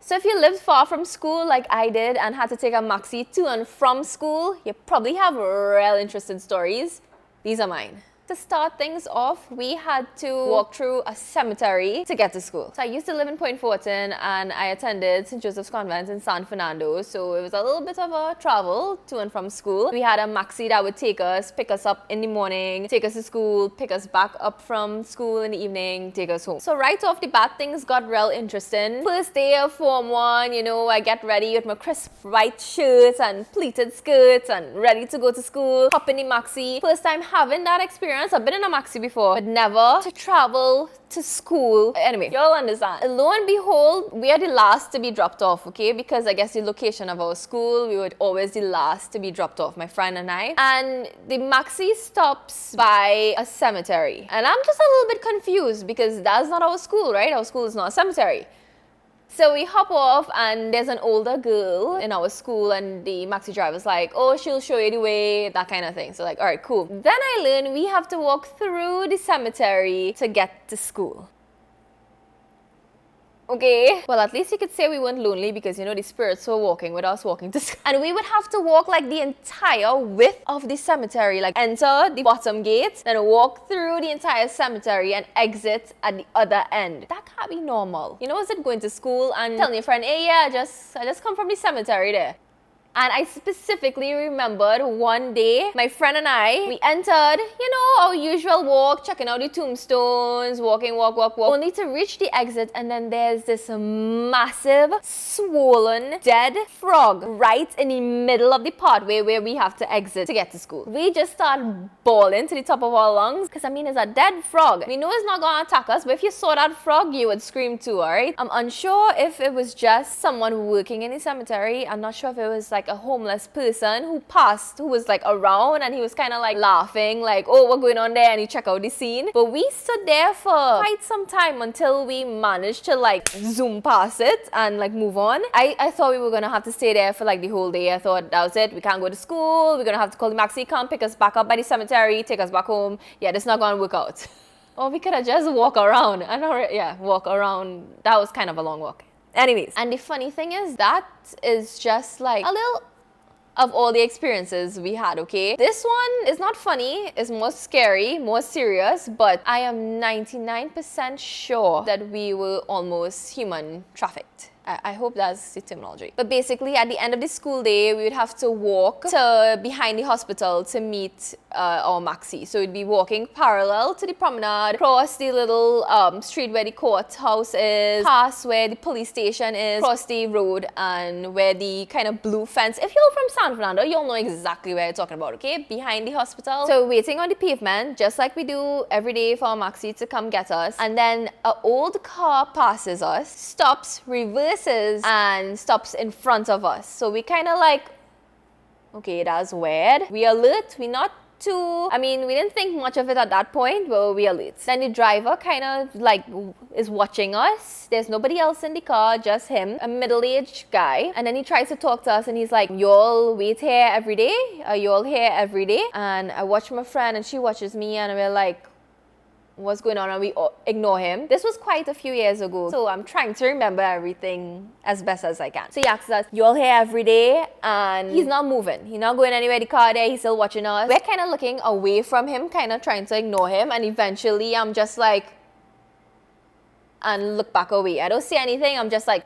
So if you lived far from school like I did and had to take a maxi to and from school, you probably have real interesting stories. These are mine. To start things off, we had to walk through a cemetery to get to school. So I used to live in Point Fortin and I attended St. Joseph's Convent in San Fernando. So it was a little bit of a travel to and from school. We had a maxi that would take us, pick us up in the morning, take us to school, pick us back up from school in the evening, take us home. So right off the bat, things got real interesting. First day of Form 1, you know, I get ready with my crisp white shirt and pleated skirts and ready to go to school, hop in the maxi. First time having that experience. I've been in a maxi before, but never to travel to school. Anyway, y'all understand. Lo and behold, we are the last to be dropped off, okay? Because I guess the location of our school, we were always the last to be dropped off, my friend and I. And the maxi stops by a cemetery. And I'm just a little bit confused because that's not our school, right? Our school is not a cemetery. So we hop off and there's an older girl in our school and the maxi driver's like, oh, she'll show you the way, that kind of thing. So like, all right, cool. Then I learned we have to walk through the cemetery to get to school. Okay. Well, at least you could say we weren't lonely because, you know, the spirits were walking with us walking to school. And we would have to walk like the entire width of the cemetery. Like enter the bottom gate, then walk through the entire cemetery and exit at the other end. That can't be normal. You know, is it going to school and telling your friend, hey, yeah, I just come from the cemetery there. And I specifically remembered one day, my friend and I, we entered, you know, our usual walk, checking out the tombstones, walk, only to reach the exit, and then there's this massive, swollen, dead frog right in the middle of the pathway where we have to exit to get to school. We just start bawling to the top of our lungs, because I mean, it's a dead frog. We know it's not gonna attack us, but if you saw that frog, you would scream too, alright? I'm unsure if it was just someone working in the cemetery. I'm not sure if it was like a homeless person who passed, who was like around, and he was kind of like laughing, like, oh, what's going on there? And he checked out the scene. But we stood there for quite some time until we managed to like zoom past it and like move on. I thought we were gonna have to stay there for like the whole day. I thought that was it. We can't go to school. We're gonna have to call the maxi, come pick us back up by the cemetery, take us back home. Yeah, this is not gonna work out. Or we could have just walked around. Walk around. That was kind of a long walk. Anyways, and the funny thing is that is just like a little of all the experiences we had, okay? This one is not funny, it's more scary, more serious, but I am 99% sure that we were almost human trafficked. I hope that's the terminology. But basically, at the end of the school day, we would have to walk to behind the hospital to meet our maxi. So we'd be walking parallel to the promenade, cross the little street where the courthouse is, past where the police station is, cross the road, and where the kind of blue fence. If you're from San Fernando, you'll know exactly where I'm talking about, okay? Behind the hospital. So waiting on the pavement, just like we do every day for our maxi to come get us. And then an old car passes us, stops, reverses, and stops in front of us. So we kind of like, okay, that's weird. We alert, we not too, I mean, we didn't think much of it at that point, but we alert. Then the driver kind of like is watching us. There's nobody else in the car, just him, a middle-aged guy. And then he tries to talk to us and he's like, y'all wait here every day? Are y'all here every day? And I watch my friend and she watches me and we're like, what's going on? And we ignore him. This was quite a few years ago, so I'm trying to remember everything as best as I can. So he asks us, you're here every day? And he's not moving. He's not going anywhere. The car there, he's still watching us. We're kind of looking away from him, kind of trying to ignore him, and eventually I'm just like, and look back away. I don't say anything. I'm just like,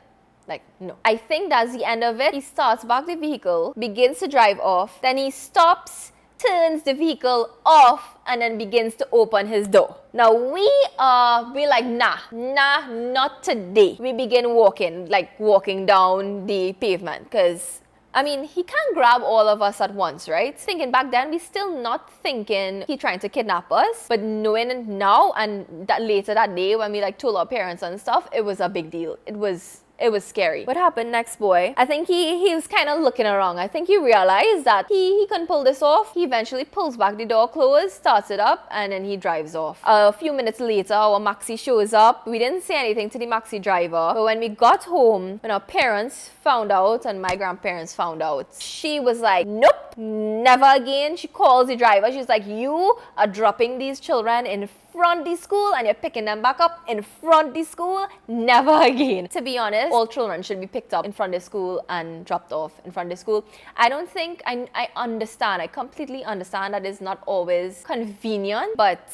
no. I think that's the end of it. He starts back the vehicle, begins to drive off, then he stops, turns the vehicle off, and then begins to open his door. Now we're like, nah, not today. We begin walking down the pavement, because I mean, he can't grab all of us at once, right? Thinking back then, we still not thinking he trying to kidnap us, but knowing it now and that later that day when we like told our parents and stuff, it was a big deal. It was scary. What happened next, boy? I think he was kind of looking around. I think he realized that he couldn't pull this off. He eventually pulls back the door closed, starts it up, and then he drives off. A few minutes later, our maxi shows up. We didn't say anything to the maxi driver, but when we got home, when our parents found out and my grandparents found out, she was like, nope, never again. She calls the driver. She's like, you are dropping these children in front of the school and you're picking them back up in front of the school, never again. To be honest, all children should be picked up in front of the school and dropped off in front of the school. I don't think, I understand, I completely understand that it's not always convenient, but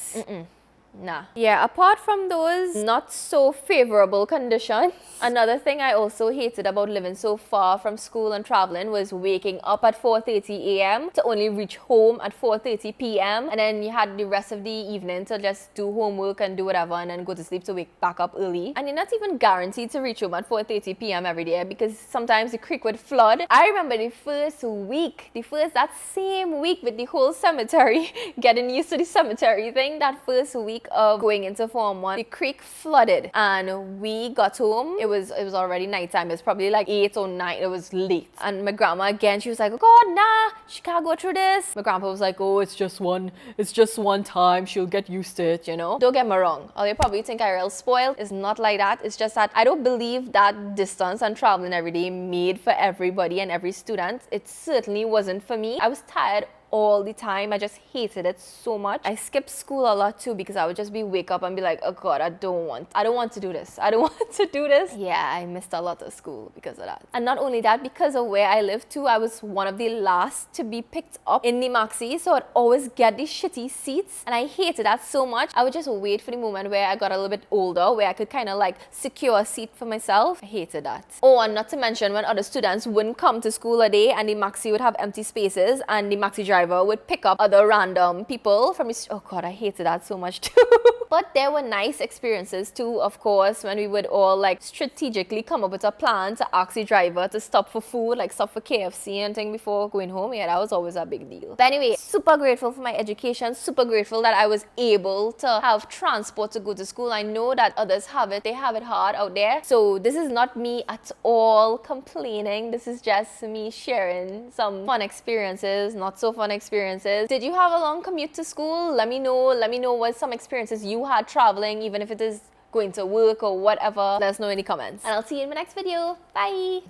nah. Yeah, apart from those not so favorable conditions, another thing I also hated about living so far from school and traveling was waking up at 4:30 a.m. to only reach home at 4:30 p.m. and then you had the rest of the evening to just do homework and do whatever and then go to sleep to wake back up early. And you're not even guaranteed to reach home at 4:30 p.m. every day because sometimes the creek would flood. I remember that same week with the whole cemetery, getting used to the cemetery thing, that first week of going into Form 1, the creek flooded and we got home. It was already nighttime. It was probably like 8 or 9. It was late. And my grandma again, she was like, oh God, nah, she can't go through this. My grandpa was like, oh, it's just one time. She'll get used to it, you know? Don't get me wrong. Or you probably think I real spoiled. It's not like that. It's just that I don't believe that distance and traveling every day made for everybody and every student. It certainly wasn't for me. I was tired all the time. I just hated it so much. I skipped school a lot too because I would just wake up and be like, oh God, I don't want to do this. I don't want to do this. Yeah, I missed a lot of school because of that. And not only that, because of where I live too, I was one of the last to be picked up in the maxi, so I'd always get these shitty seats and I hated that so much. I would just wait for the moment where I got a little bit older, where I could kind of like secure a seat for myself. I hated that. Oh, and not to mention when other students wouldn't come to school a day and the maxi would have empty spaces and the maxi driver would pick up other random people from his... Oh God, I hated that so much too. But there were nice experiences too, of course, when we would all like strategically come up with a plan to ask the driver to stop for food, like stop for KFC and thing before going home. Yeah, that was always a big deal. But anyway, super grateful for my education, super grateful that I was able to have transport to go to school. I know that others have it, they have it hard out there. So this is not me at all complaining. This is just me sharing some fun experiences, not so fun experiences. Did you have a long commute to school? Let me know what some experiences you had traveling, even if it is going to work or whatever. Let us know in the comments. And I'll see you in my next video. Bye.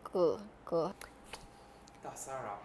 Cool. That's a wrap.